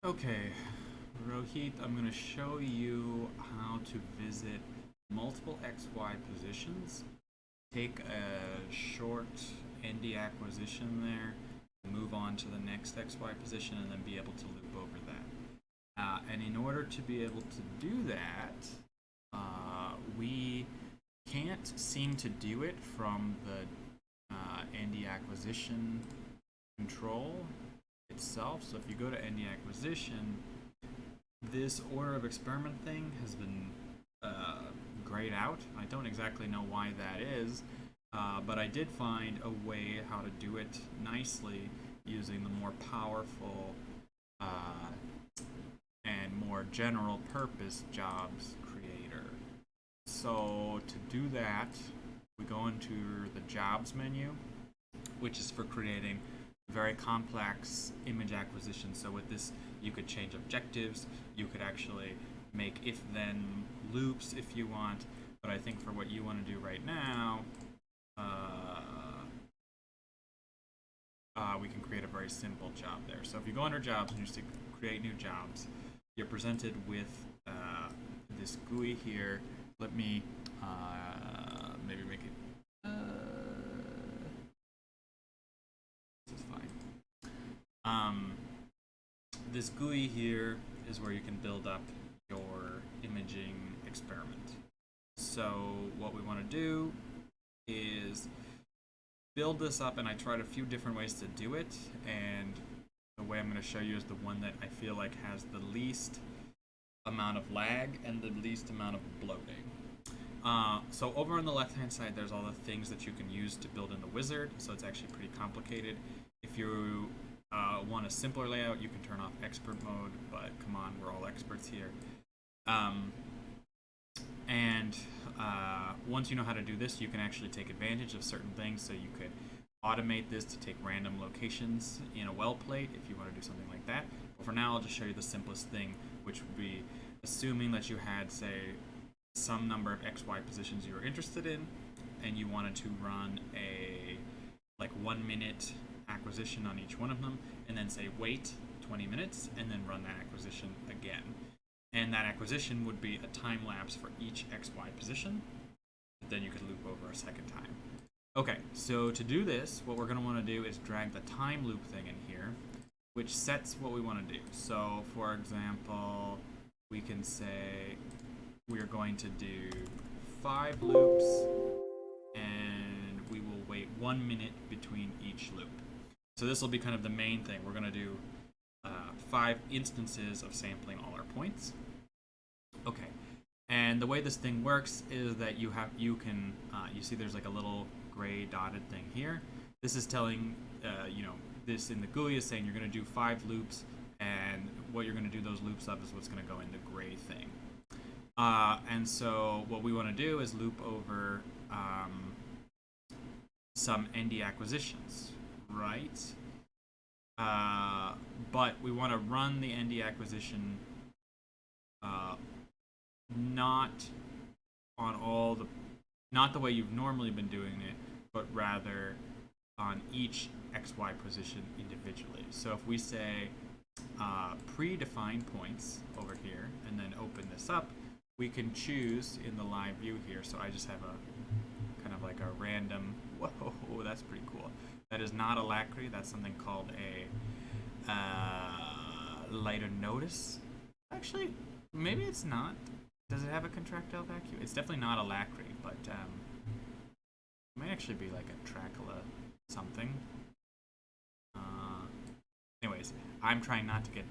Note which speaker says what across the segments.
Speaker 1: Okay, Rohit, I'm going to show you how to visit multiple XY positions, take a short ND acquisition there, move on to the next XY position, and then be able to loop over that. And in order to be able to do that, we can't seem to do it from the ND acquisition control itself. So if you go to ND acquisition, this order of experiment thing has been grayed out. I don't exactly know why that is, but I did find a way how to do it nicely using the more powerful and more general purpose jobs creator. So to do that, we go into the jobs menu, which is for creating very complex image acquisition. So with this, you could change objectives. You could actually make if-then loops if you want. But I think for what you want to do right now, we can create a very simple job there. So if you go under jobs and you see create new jobs, you're presented with this GUI here. Let me maybe make it. This is fine. This GUI here is where you can build up your imaging experiment. So what we want to do is build this up, and I tried a few different ways to do it, and the way I'm going to show you is the one that I feel like has the least amount of lag and the least amount of bloating. So over on the left hand side, there's all the things that you can use to build in the wizard, so it's actually pretty complicated. If you want a simpler layout, you can turn off expert mode, but come on, we're all experts here. Once you know how to do this, you can actually take advantage of certain things. So you could automate this to take random locations in a well plate if you want to do something like that. But for now, I'll just show you the simplest thing, which would be assuming that you had, say, some number of XY positions you were interested in, and you wanted to run a 1 minute acquisition on each one of them, and then say wait 20 minutes, and then run that acquisition again. And that acquisition would be a time lapse for each XY position. Then you could loop over a second time. Okay, so to do this, what we're going to want to do is drag the time loop thing in here, which sets what we want to do. So, for example, we can say we're going to do 5 loops, and we will wait 1 minute between each loop. So this will be kind of the main thing. We're going to do 5 instances of sampling all our points. Okay, and the way this thing works is that you can you see there's like a little gray dotted thing here. This is telling this in the GUI is saying you're going to do 5 loops, and what you're going to do those loops of is what's going to go in the gray thing. And so what we want to do is loop over some ND acquisitions, right? But we want to run the ND acquisition not the way you've normally been doing it, but rather on each XY position individually. So if we say predefined points over here and then open this up, we can choose in the live view here. So I just have a kind of like a random, whoa, that's pretty cool. That is not alacrity, that's something called a lighter notice. Actually, maybe it's not. Does it have a contractile vacuum? It's definitely not alacrity, but it might actually be like a Tracula something. Anyways, I'm trying not to get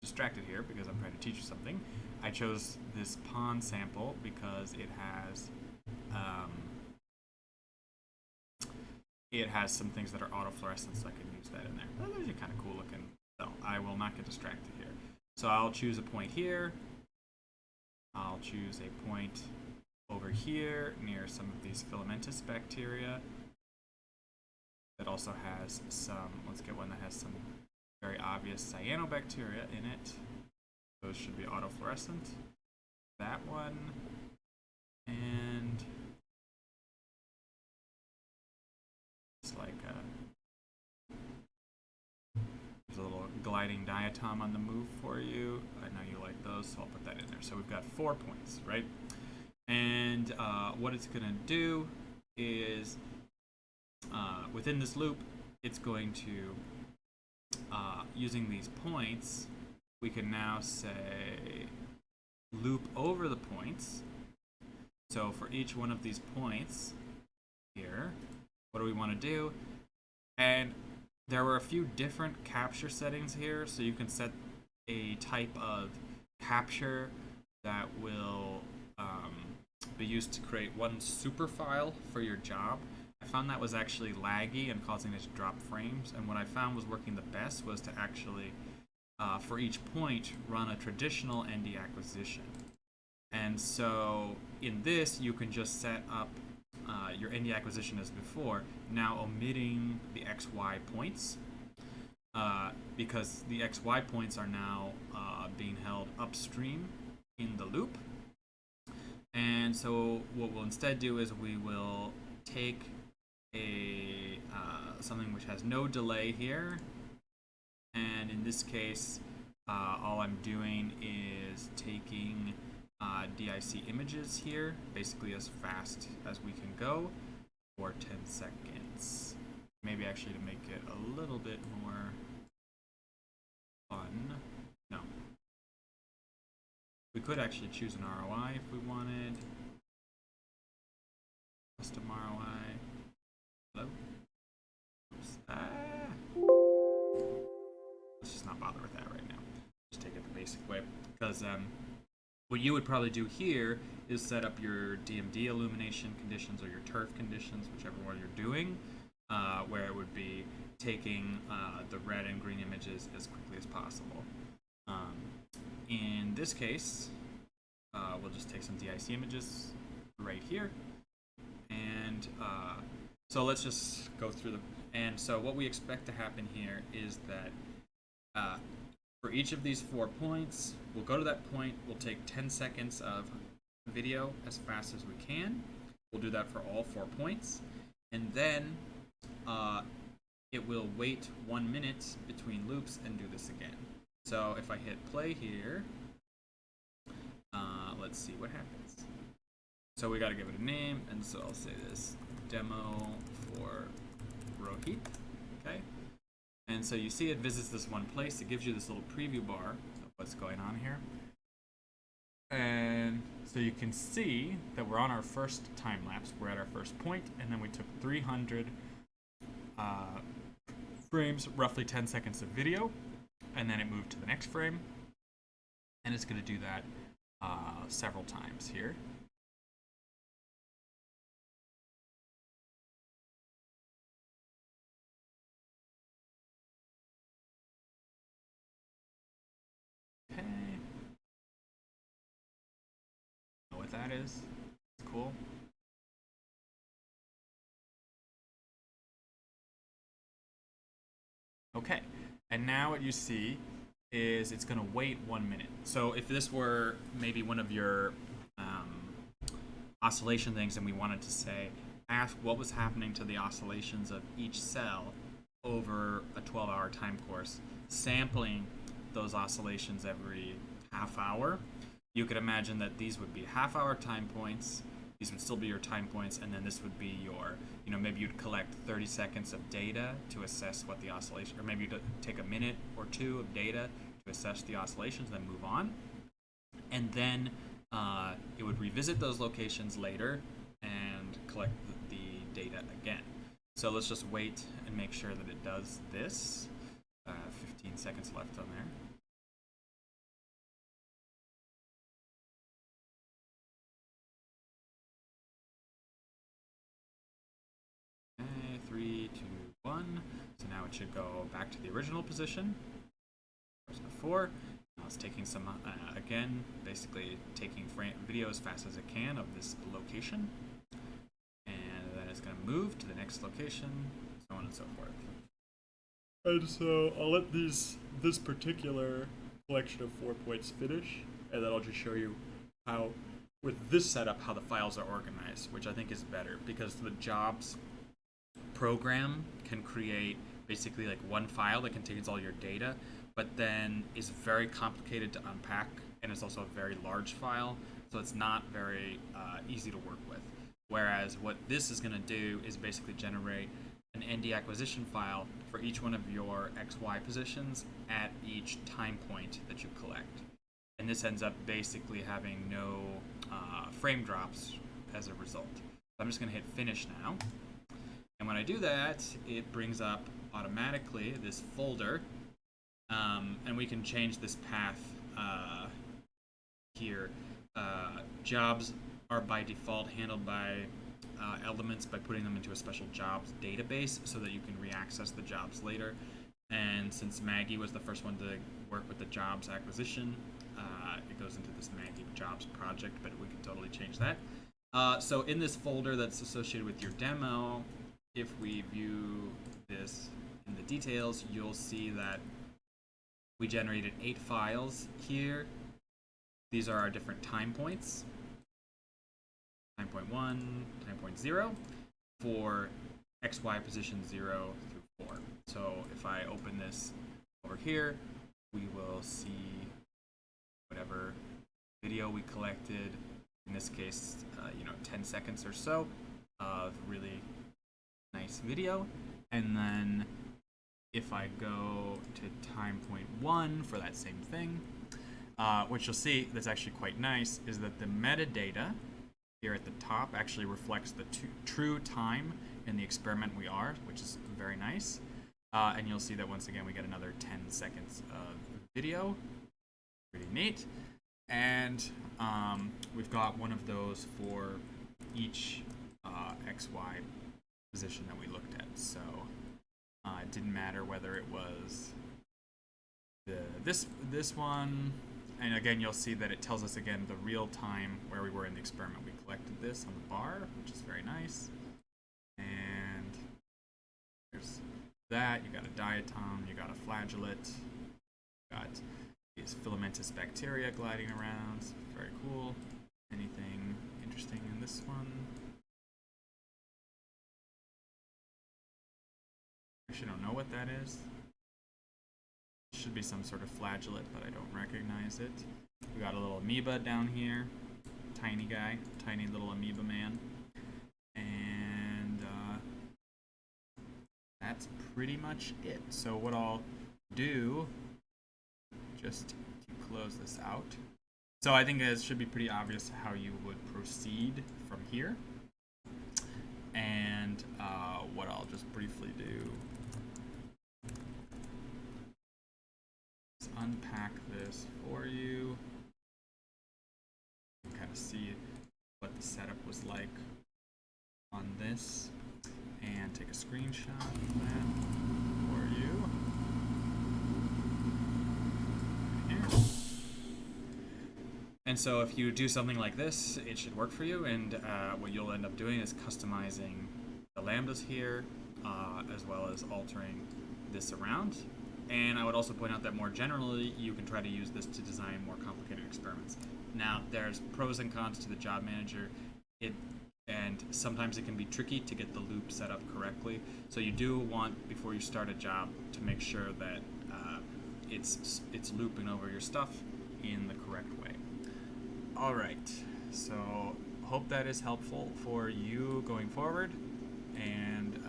Speaker 1: distracted here because I'm trying to teach you something. I chose this pawn sample because it has some things that are autofluorescent, so I can use that in there. Those are kind of cool looking, so I will not get distracted here. So I'll choose a point here. I'll choose a point over here near some of these filamentous bacteria. That also has some, let's get one that has some very obvious cyanobacteria in it. Those should be autofluorescent. That one. And it's like there's a little gliding diatom on the move for you. I know you like those, so I'll put that in there. So we've got 4 points, right? And what it's going to do is, within this loop, it's going to, using these points, we can now say loop over the points. So for each one of these points here, what do we want to do? And there were a few different capture settings here, so you can set a type of capture that will be used to create one super file for your job. I found that was actually laggy and causing it to drop frames, and what I found was working the best was to actually, for each point, run a traditional ND acquisition. And so in this, you can just set up your ND acquisition as before, now omitting the XY points, because the XY points are now being held upstream in the loop. And so what we'll instead do is we will take a something which has no delay here, and in this case, all I'm doing is taking DIC images here, basically as fast as we can go, for 10 seconds. Maybe actually to make it a little bit more fun. No. We could actually choose an ROI if we wanted. Custom ROI. Hello? Oops. Let's just not bother with that right now. Just take it the basic way. Because what you would probably do here is set up your DMD illumination conditions or your turf conditions, whichever one you're doing, where it would be taking the red and green images as quickly as possible. In this case, we'll just take some DIC images right here. And so let's just go through them. And so what we expect to happen here is that for each of these 4 points, we'll go to that point, we'll take 10 seconds of video as fast as we can. We'll do that for all 4 points. And then it will wait 1 minute between loops and do this again. So if I hit play here, let's see what happens. So we got to give it a name, and so I'll say this demo for Rohit. Okay. And so you see it visits this one place. It gives you this little preview bar of what's going on here. And so you can see that we're on our first time lapse. We're at our first point, and then we took 300 frames, roughly 10 seconds of video, and then it moved to the next frame. And it's going to do that several times here. Okay. Know what that is? It's cool. Okay, and now what you see is it's going to wait 1 minute. So if this were maybe one of your oscillation things and we wanted to say, ask what was happening to the oscillations of each cell over a 12-hour time course, sampling those oscillations every half hour, you could imagine that these would be half-hour time points. These would still be your time points, and then this would be your, maybe you'd collect 30 seconds of data to assess what the oscillation, or maybe you'd take a minute or two of data to assess the oscillations, then move on. And then it would revisit those locations later and collect the data again. So let's just wait and make sure that it does this. 15 seconds left on there. Okay, 3, 2, 1. So now it should go back to the original position as before. Now it's taking some, again, basically taking video as fast as it can of this location. And then it's going to move to the next location, so on and so forth. And so I'll let this particular collection of 4 points finish, and then I'll just show you how, with this setup, how the files are organized, which I think is better, because the jobs program can create basically like one file that contains all your data, but then is very complicated to unpack, and it's also a very large file, so it's not very easy to work with. Whereas what this is going to do is basically generate an ND acquisition file for each one of your XY positions at each time point that you collect. And this ends up basically having no frame drops as a result. So I'm just going to hit finish now. And when I do that, it brings up automatically this folder. And we can change this path here. Jobs are by default handled by elements by putting them into a special jobs database so that you can reaccess the jobs later. And since Maggie was the first one to work with the jobs acquisition, it goes into this Maggie jobs project, but we can totally change that. So in this folder that's associated with your demo, if we view this in the details, you'll see that we generated 8 files here. These are our different time points. Time point 1, time point 0 for XY position 0 through 4. So if I open this over here, we will see whatever video we collected. In this case, 10 seconds or so of really nice video. And then if I go to time point 1 for that same thing, what you'll see that's actually quite nice is that the metadata here at the top actually reflects the true time in the experiment we are, which is very nice. And you'll see that once again we get another 10 seconds of video. Pretty neat. And we've got one of those for each XY position that we looked at. So it didn't matter whether it was this one. And again, you'll see that it tells us again the real time where we were in the experiment. We collected this on the bar, which is very nice. And there's that. You got a diatom, you got a flagellate, you got these filamentous bacteria gliding around. Very cool. Anything interesting in this one? I actually don't know what that is. Should be some sort of flagellate, but I don't recognize it. We got a little amoeba down here. Tiny guy. Tiny little amoeba man. And that's pretty much it. So what I'll do, just to close this out. So I think it should be pretty obvious how you would proceed from here. And what I'll just briefly do is unpack this for you. You can kind of see what the setup was like on this and take a screenshot of that for you. Here. And so if you do something like this, it should work for you. And what you'll end up doing is customizing the lambdas here, as well as altering this around. And I would also point out that more generally, you can try to use this to design more complicated experiments. Now, there's pros and cons to the job manager, and sometimes it can be tricky to get the loop set up correctly. So you do want, before you start a job, to make sure that it's looping over your stuff in the correct way. All right, so hope that is helpful for you going forward, and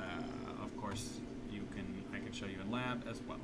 Speaker 1: of course, I can show you in lab as well.